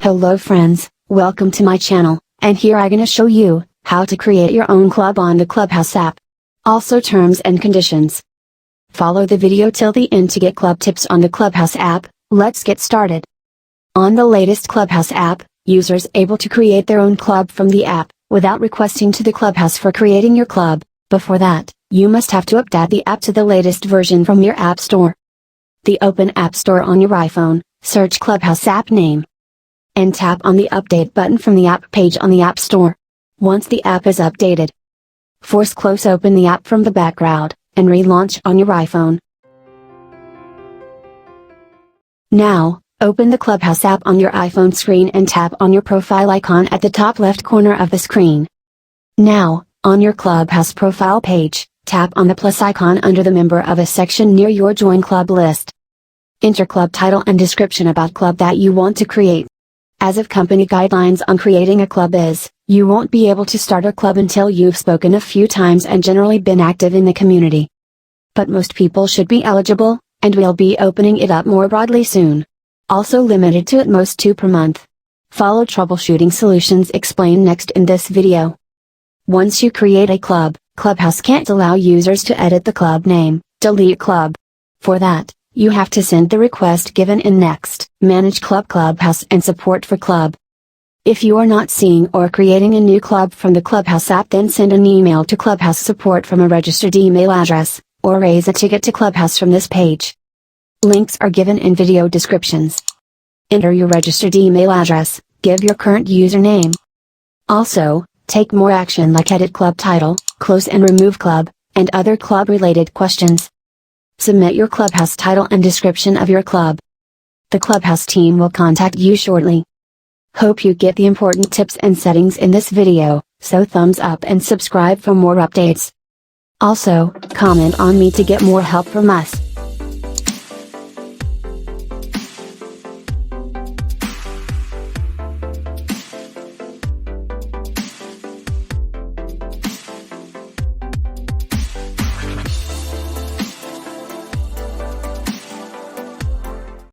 Hello friends, welcome to my channel, and here I'm gonna show you how to create your own club on the Clubhouse app. Also terms and conditions. Follow the video till the end to get club tips on the Clubhouse app. Let's get started. On the latest Clubhouse app, users able to create their own club from the app, without requesting to the Clubhouse for creating your club. Before that, you must have to update the app to the latest version from your app store. Open App Store on your iPhone, search Clubhouse app name, and tap on the update button from the app page on the App Store. Once the app is updated, close open the app from the background, and relaunch on your iPhone. Now, open the Clubhouse app on your iPhone screen and tap on your profile icon at the top left corner of the screen. Now, on your Clubhouse profile page, tap on the plus icon under the member of a section near your Join Club list. Enter club title and description about club that you want to create. As of company guidelines on creating a club is, you won't be able to start a club until you've spoken a few times and generally been active in the community. But most people should be eligible, and we'll be opening it up more broadly soon. Also limited to at most 2 per month. Follow troubleshooting solutions explained next in this video. Once you create a club, Clubhouse can't allow users to edit the club name, delete club. For that, you have to send the request given in Next, Manage Club Clubhouse and Support for Club. If you are not seeing or creating a new club from the Clubhouse app, then send an email to Clubhouse support from a registered email address, or raise a ticket to Clubhouse from this page. Links are given in video descriptions. Enter your registered email address, give your current username. Also, take more action like edit club title, close and remove club, and other club related questions. Submit your Clubhouse title and description of your club. The Clubhouse team will contact you shortly. Hope you get the important tips and settings in this video, so thumbs up and subscribe for more updates. Also, comment on me to get more help from us.